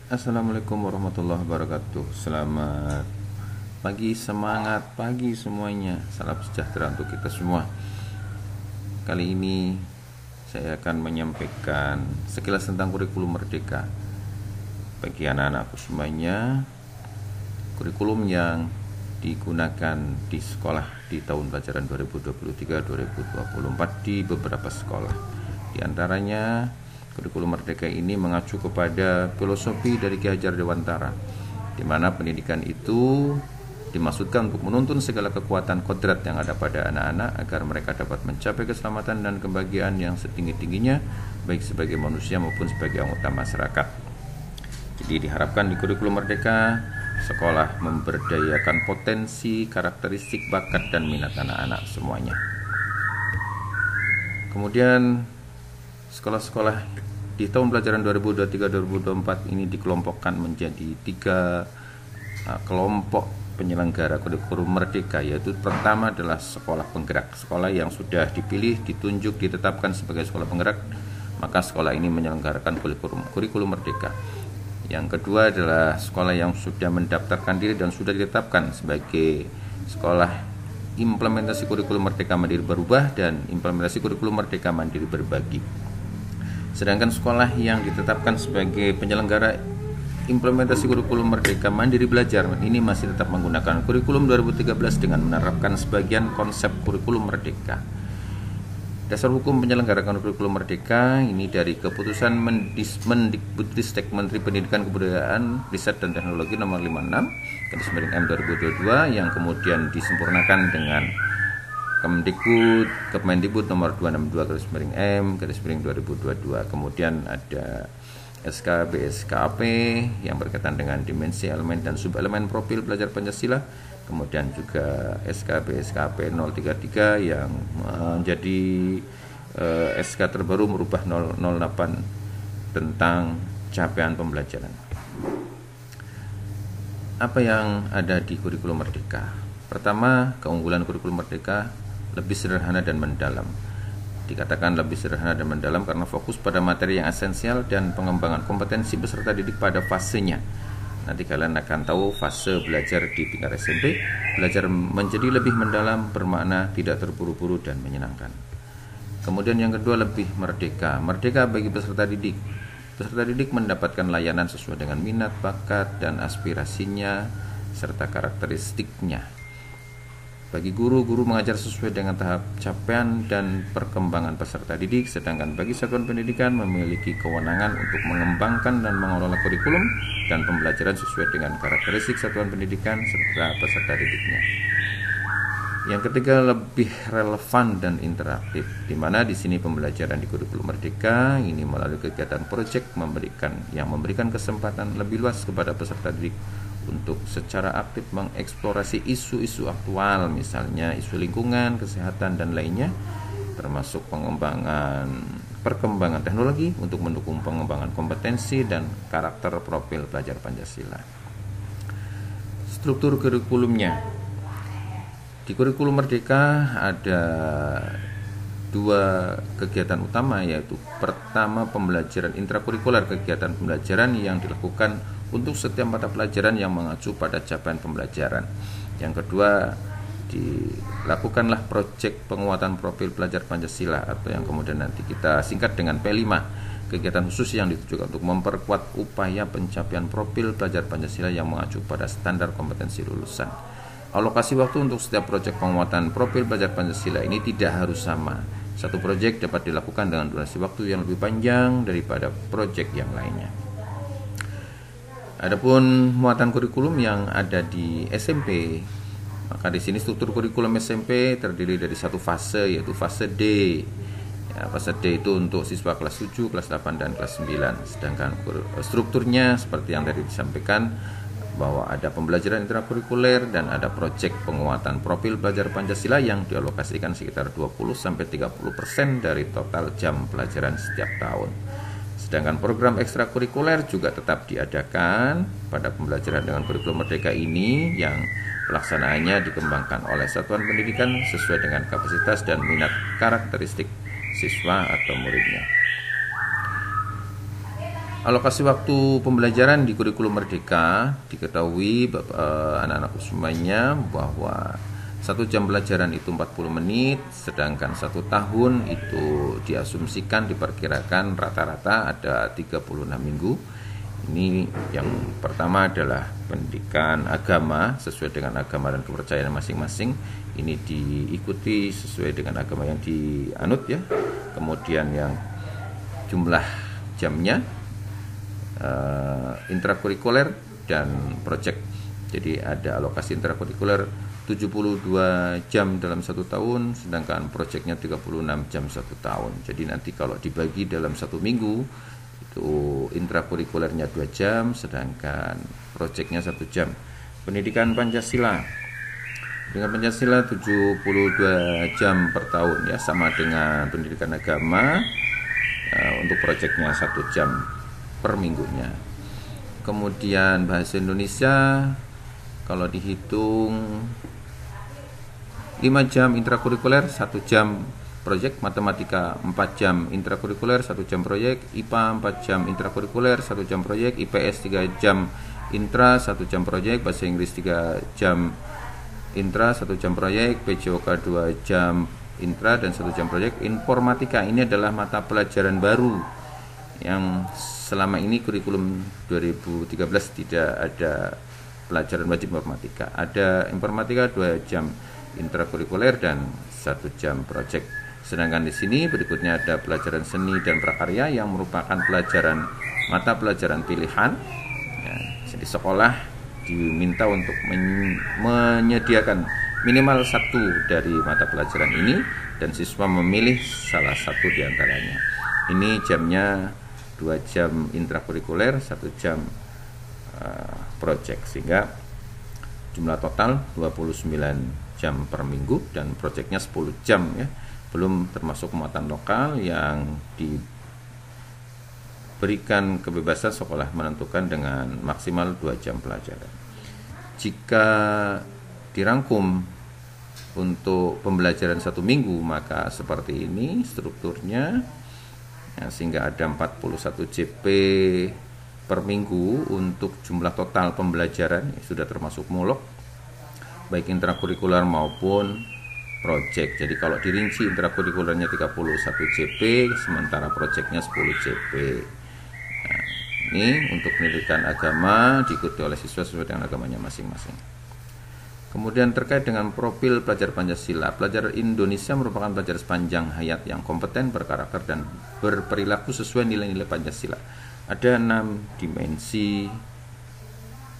Assalamualaikum warahmatullahi wabarakatuh. Selamat pagi, semangat pagi semuanya. Salam sejahtera untuk kita semua. Kali ini saya akan menyampaikan sekilas tentang kurikulum merdeka. Bagi anak-anakku semuanya, kurikulum yang digunakan di sekolah di tahun pelajaran 2023-2024 di beberapa sekolah. Di antaranya kurikulum merdeka ini mengacu kepada filosofi dari Ki Hajar Dewantara, di mana pendidikan itu dimaksudkan untuk menuntun segala kekuatan kodrat yang ada pada anak-anak agar mereka dapat mencapai keselamatan dan kebahagiaan yang setinggi-tingginya, baik sebagai manusia maupun sebagai anggota masyarakat. Jadi diharapkan di kurikulum merdeka, sekolah memberdayakan potensi, karakteristik, bakat, dan minat anak-anak semuanya. Kemudian sekolah-sekolah di tahun pelajaran 2023-2024 ini dikelompokkan menjadi 3 kelompok penyelenggara kurikulum merdeka, yaitu pertama adalah sekolah penggerak. Sekolah yang sudah dipilih, ditunjuk, ditetapkan sebagai sekolah penggerak, maka sekolah ini menyelenggarakan kurikulum merdeka. Yang kedua adalah sekolah yang sudah mendaftarkan diri dan sudah ditetapkan sebagai sekolah implementasi kurikulum merdeka mandiri berubah dan implementasi kurikulum merdeka mandiri berbagi. Sedangkan sekolah yang ditetapkan sebagai penyelenggara implementasi kurikulum merdeka mandiri belajar ini masih tetap menggunakan kurikulum 2013 dengan menerapkan sebagian konsep kurikulum merdeka. Dasar hukum penyelenggaraan kurikulum merdeka ini dari keputusan Mendikbudristek Menteri Pendidikan Kebudayaan Riset dan Teknologi nomor 56/M 2022 yang kemudian disempurnakan dengan Kemendikbud nomor 262/M 2022. Kemudian ada SK BSKAP yang berkaitan dengan dimensi elemen dan subelemen profil pelajar Pancasila. Kemudian juga SK BSKAP 033 yang menjadi SK terbaru merubah 008 tentang capaian pembelajaran. Apa yang ada di kurikulum merdeka? Pertama, keunggulan kurikulum merdeka lebih sederhana dan mendalam. Dikatakan lebih sederhana dan mendalam karena fokus pada materi yang esensial dan pengembangan kompetensi peserta didik pada fasenya. Nanti kalian akan tahu fase belajar di tingkat SMP, belajar menjadi lebih mendalam, bermakna, tidak terburu-buru dan menyenangkan. Kemudian yang kedua, lebih merdeka. Merdeka bagi peserta didik. Peserta didik mendapatkan layanan sesuai dengan minat, bakat, dan aspirasinya serta karakteristiknya. Bagi guru mengajar sesuai dengan tahap capaian dan perkembangan peserta didik, sedangkan bagi satuan pendidikan memiliki kewenangan untuk mengembangkan dan mengelola kurikulum dan pembelajaran sesuai dengan karakteristik satuan pendidikan serta peserta didiknya. Yang ketiga, lebih relevan dan interaktif, di mana di sini pembelajaran di kurikulum merdeka ini melalui kegiatan proyek memberikan kesempatan lebih luas kepada peserta didik untuk secara aktif mengeksplorasi isu-isu aktual, misalnya isu lingkungan, kesehatan, dan lainnya, termasuk perkembangan teknologi untuk mendukung pengembangan kompetensi dan karakter profil pelajar Pancasila. Struktur kurikulumnya. Di kurikulum merdeka ada 2 kegiatan utama, yaitu pertama pembelajaran intrakurikuler, kegiatan pembelajaran yang dilakukan untuk setiap mata pelajaran yang mengacu pada capaian pembelajaran. Yang kedua, dilakukanlah proyek penguatan profil pelajar Pancasila atau yang kemudian nanti kita singkat dengan P5, kegiatan khusus yang ditujukan untuk memperkuat upaya pencapaian profil pelajar Pancasila yang mengacu pada standar kompetensi lulusan. Alokasi waktu untuk setiap proyek penguatan profil pelajar Pancasila ini tidak harus sama. Satu proyek dapat dilakukan dengan durasi waktu yang lebih panjang daripada proyek yang lainnya. Adapun muatan kurikulum yang ada di SMP, maka di sini struktur kurikulum SMP terdiri dari 1 fase, yaitu fase D. Ya, fase D itu untuk siswa kelas 7, kelas 8, dan kelas 9. Sedangkan strukturnya seperti yang tadi disampaikan, bahwa ada pembelajaran intrakurikuler dan ada proyek penguatan profil pelajar Pancasila yang dialokasikan sekitar 20-30% dari total jam pelajaran setiap tahun. Sedangkan program ekstrakurikuler juga tetap diadakan pada pembelajaran dengan kurikulum merdeka ini yang pelaksanaannya dikembangkan oleh satuan pendidikan sesuai dengan kapasitas dan minat karakteristik siswa atau muridnya. Alokasi waktu pembelajaran di kurikulum Merdeka diketahui anak-anak semuanya bahwa 1 jam pelajaran itu 40 menit, sedangkan 1 tahun itu diasumsikan diperkirakan rata-rata ada 36 minggu. Ini yang pertama adalah pendidikan agama sesuai dengan agama dan kepercayaan masing-masing. Ini diikuti sesuai dengan agama yang dianut ya. Kemudian yang jumlah jamnya, intrakurikuler dan proyek. Jadi ada alokasi intrakurikuler 72 jam dalam 1 tahun, sedangkan proyeknya 36 jam 1 tahun. Jadi nanti kalau dibagi dalam 1 minggu itu intrakurikulernya 2 jam, sedangkan proyeknya 1 jam. Pendidikan Pancasila dengan Pancasila 72 jam per tahun ya, sama dengan pendidikan agama. Untuk proyeknya 1 jam per minggunya. Kemudian bahasa Indonesia kalau dihitung 5 jam intrakurikuler, 1 jam proyek. Matematika 4 jam intrakurikuler, 1 jam proyek. IPA 4 jam intrakurikuler, 1 jam proyek. IPS 3 jam intra, 1 jam proyek. Bahasa Inggris 3 jam intra, 1 jam proyek. PJOK 2 jam intra dan 1 jam proyek. Informatika ini adalah mata pelajaran baru yang selama ini kurikulum 2013 tidak ada pelajaran wajib informatika. Ada informatika 2 jam intrakurikuler dan 1 jam proyek. Sedangkan di sini berikutnya ada pelajaran seni dan prakarya yang merupakan mata pelajaran pilihan. Ya, jadi sekolah diminta untuk menyediakan minimal 1 dari mata pelajaran ini dan siswa memilih salah satu di antaranya. Ini jamnya 2 jam intrakurikuler, 1 jam proyek, sehingga jumlah total 29 jam per minggu dan proyeknya 10 jam ya. Belum termasuk muatan lokal yang diberikan kebebasan sekolah menentukan dengan maksimal 2 jam pelajaran. Jika dirangkum untuk pembelajaran 1 minggu maka seperti ini strukturnya ya, sehingga ada 41 JP per minggu untuk jumlah total pembelajaran ya, sudah termasuk mulok baik intrakurikuler maupun proyek. Jadi kalau dirinci intrakurikulernya 31 JP sementara proyeknya 10 JP. Nah, ini untuk pendidikan agama diikuti oleh siswa sesuai dengan agamanya masing-masing. Kemudian terkait dengan profil pelajar Pancasila, pelajar Indonesia merupakan pelajar sepanjang hayat yang kompeten, berkarakter dan berperilaku sesuai nilai-nilai Pancasila. Ada 6 dimensi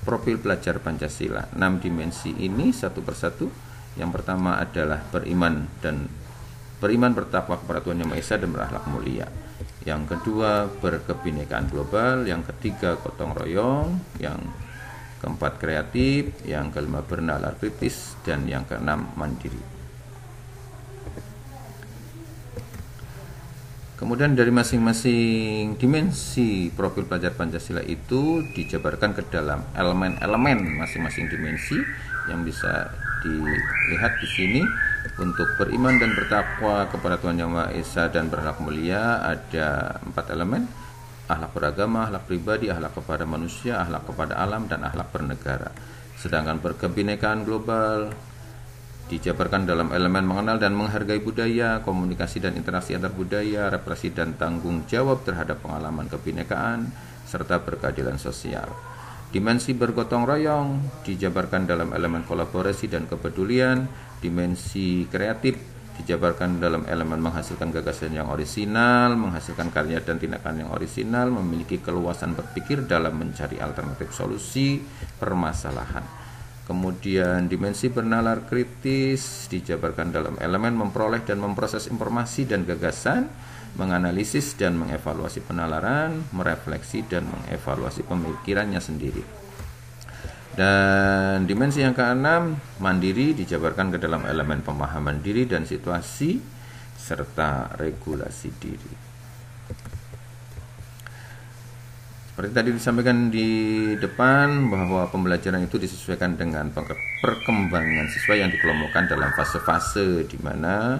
profil pelajar Pancasila. 6 dimensi ini satu persatu. Yang pertama adalah beriman bertakwa kepada Tuhan Yang Maha Esa dan berakhlak mulia. Yang kedua berkebinekaan global. Yang ketiga gotong royong. Yang keempat kreatif, yang kelima bernalar kritis, dan yang keenam mandiri. Kemudian dari masing-masing dimensi profil pelajar Pancasila itu dijabarkan ke dalam elemen-elemen masing-masing dimensi yang bisa dilihat di sini. Untuk beriman dan bertakwa kepada Tuhan Yang Maha Esa dan berakhlak mulia ada 4 elemen. Akhlak beragama, akhlak pribadi, akhlak kepada manusia, akhlak kepada alam, dan akhlak bernegara. Sedangkan berkebinekaan global dijabarkan dalam elemen mengenal dan menghargai budaya, komunikasi dan interaksi antar budaya, represi dan tanggung jawab terhadap pengalaman kebinekaan, serta berkeadilan sosial. Dimensi bergotong royong dijabarkan dalam elemen kolaborasi dan kepedulian. Dimensi kreatif dijabarkan dalam elemen menghasilkan gagasan yang orisinal, menghasilkan karya dan tindakan yang orisinal, memiliki keluasan berpikir dalam mencari alternatif solusi permasalahan. Kemudian dimensi bernalar kritis dijabarkan dalam elemen memperoleh dan memproses informasi dan gagasan, menganalisis dan mengevaluasi penalaran, merefleksi dan mengevaluasi pemikirannya sendiri. Dan dimensi yang keenam, mandiri, dijabarkan ke dalam elemen pemahaman diri dan situasi serta regulasi diri. Seperti tadi disampaikan di depan bahwa pembelajaran itu disesuaikan dengan perkembangan siswa yang dikelompokkan dalam fase-fase di mana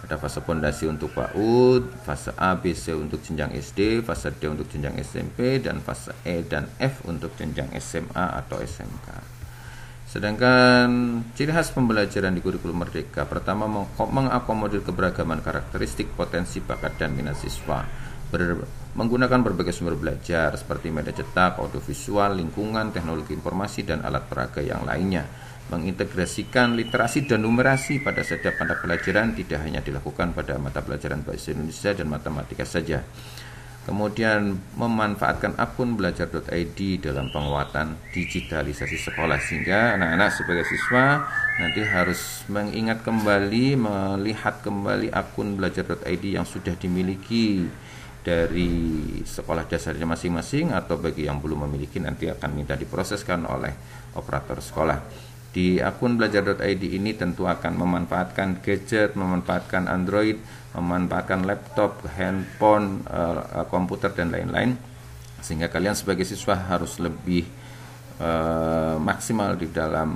Ada fase pondasi untuk PAUD, fase A, B, C untuk jenjang SD, fase D untuk jenjang SMP, dan fase E dan F untuk jenjang SMA atau SMK. Sedangkan ciri khas pembelajaran di kurikulum Merdeka, pertama mengakomodir keberagaman karakteristik, potensi, bakat, dan minat siswa, menggunakan berbagai sumber belajar seperti media cetak, audiovisual, lingkungan, teknologi informasi, dan alat peraga yang lainnya. Mengintegrasikan literasi dan numerasi pada setiap mata pelajaran, tidak hanya dilakukan pada mata pelajaran bahasa Indonesia dan matematika saja. Kemudian memanfaatkan akun belajar.id dalam penguatan digitalisasi sekolah, sehingga anak-anak sebagai siswa nanti harus mengingat kembali, melihat kembali akun belajar.id yang sudah dimiliki dari sekolah dasarnya masing-masing, atau bagi yang belum memiliki nanti akan minta diproseskan oleh operator sekolah. Di akun belajar.id ini tentu akan memanfaatkan gadget, memanfaatkan Android, memanfaatkan laptop, handphone, komputer, dan lain-lain, sehingga kalian sebagai siswa harus lebih maksimal di dalam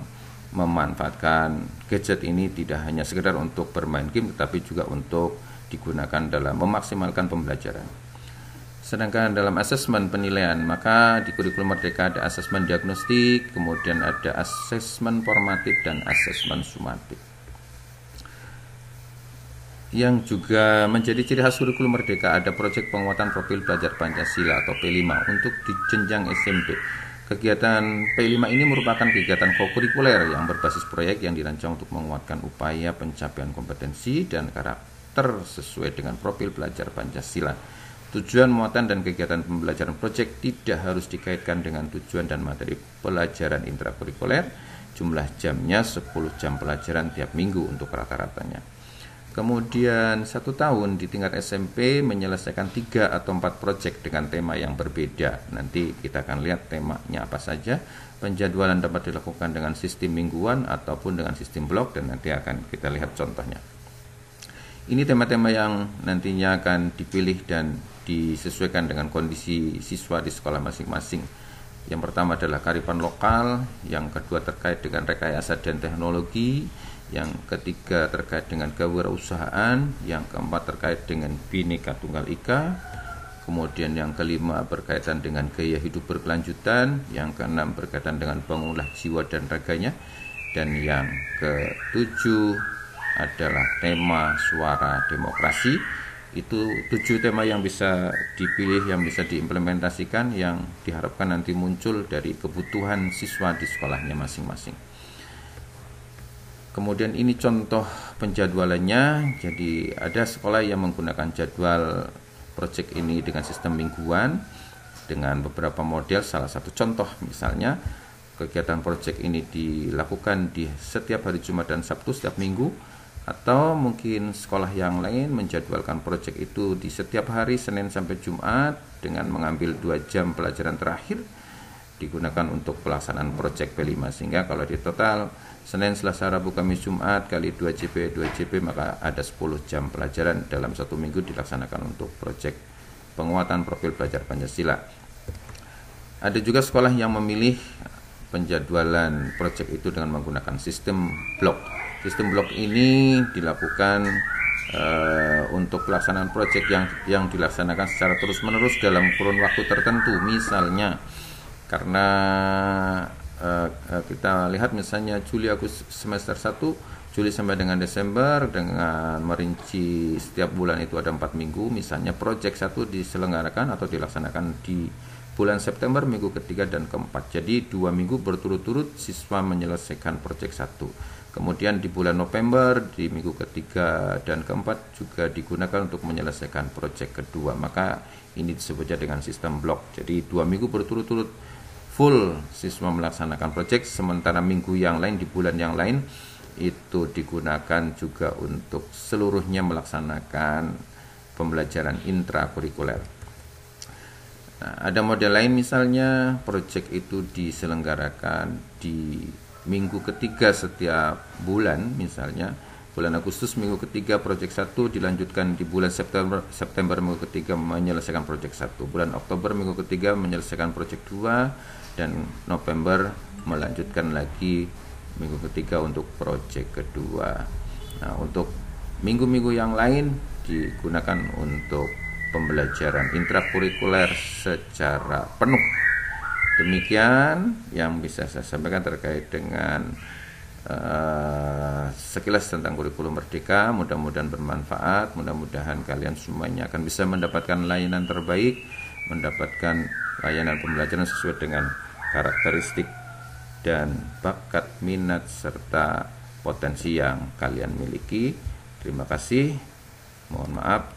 memanfaatkan gadget ini, tidak hanya sekedar untuk bermain game, tetapi juga untuk digunakan dalam memaksimalkan pembelajaran. Sedangkan dalam asesmen penilaian, maka di kurikulum Merdeka ada asesmen diagnostik, kemudian ada asesmen formatif, dan asesmen sumatif. Yang juga menjadi ciri khas kurikulum Merdeka ada proyek penguatan profil pelajar Pancasila atau P5 untuk di jenjang SMP. Kegiatan P5 ini merupakan kegiatan kokurikuler yang berbasis proyek yang dirancang untuk menguatkan upaya pencapaian kompetensi dan karakter sesuai dengan profil pelajar Pancasila. Tujuan, muatan, dan kegiatan pembelajaran proyek tidak harus dikaitkan dengan tujuan dan materi pelajaran intrakurikuler. Jumlah jamnya 10 jam pelajaran tiap minggu untuk rata-ratanya. Kemudian 1 tahun di tingkat SMP menyelesaikan 3 atau 4 proyek dengan tema yang berbeda. Nanti kita akan lihat temanya apa saja. Penjadwalan dapat dilakukan dengan sistem mingguan ataupun dengan sistem blok, dan nanti akan kita lihat contohnya. Ini tema-tema yang nantinya akan dipilih dan disesuaikan dengan kondisi siswa di sekolah masing-masing. Yang pertama adalah kearifan lokal, yang kedua terkait dengan rekayasa dan teknologi, yang ketiga terkait dengan kewirausahaan, yang keempat terkait dengan Bhinneka Tunggal Ika, kemudian yang kelima berkaitan dengan gaya hidup berkelanjutan, yang keenam berkaitan dengan bangunlah jiwa dan raganya, dan yang ketujuh adalah tema suara demokrasi. Itu 7 tema yang bisa dipilih, yang bisa diimplementasikan, yang diharapkan nanti muncul dari kebutuhan siswa di sekolahnya masing-masing. Kemudian ini contoh penjadwalannya. Jadi ada sekolah yang menggunakan jadwal proyek ini dengan sistem mingguan dengan beberapa model. Salah satu contoh misalnya kegiatan proyek ini dilakukan di setiap hari Jumat dan Sabtu setiap minggu. Atau mungkin sekolah yang lain menjadwalkan proyek itu di setiap hari Senin sampai Jumat dengan mengambil 2 jam pelajaran terakhir digunakan untuk pelaksanaan proyek P5, sehingga kalau di total Senin, Selasa, Rabu, Kamis, Jumat kali 2 JP, maka ada 10 jam pelajaran dalam 1 minggu dilaksanakan untuk proyek penguatan profil pelajar Pancasila. Ada juga sekolah yang memilih penjadwalan proyek itu dengan menggunakan sistem blok. Sistem blok ini dilakukan untuk pelaksanaan proyek yang dilaksanakan secara terus-menerus dalam kurun waktu tertentu. Misalnya karena kita lihat misalnya Juli Agustus semester 1, Juli sampai dengan Desember, dengan merinci setiap bulan itu ada 4 minggu. Misalnya proyek 1 diselenggarakan atau dilaksanakan di bulan September minggu ketiga dan keempat. Jadi 2 minggu berturut-turut siswa menyelesaikan proyek 1. Kemudian di bulan November di minggu ketiga dan keempat juga digunakan untuk menyelesaikan proyek kedua. Maka ini disebutnya dengan sistem blok. Jadi 2 minggu berturut-turut full siswa melaksanakan proyek, sementara minggu yang lain di bulan yang lain itu digunakan juga untuk seluruhnya melaksanakan pembelajaran intrakurikuler. Nah, ada model lain misalnya proyek itu diselenggarakan di minggu ketiga setiap bulan, misalnya bulan Agustus minggu ketiga proyek 1 dilanjutkan di bulan September minggu ketiga menyelesaikan proyek 1, bulan Oktober minggu ketiga menyelesaikan proyek 2, dan November melanjutkan lagi minggu ketiga untuk proyek kedua. Nah, untuk minggu-minggu yang lain digunakan untuk pembelajaran intrakurikuler secara penuh. Demikian yang bisa saya sampaikan terkait dengan sekilas tentang kurikulum merdeka. Mudah-mudahan bermanfaat, mudah-mudahan kalian semuanya akan bisa mendapatkan layanan terbaik, mendapatkan layanan pembelajaran sesuai dengan karakteristik dan bakat, minat, serta potensi yang kalian miliki. Terima kasih, mohon maaf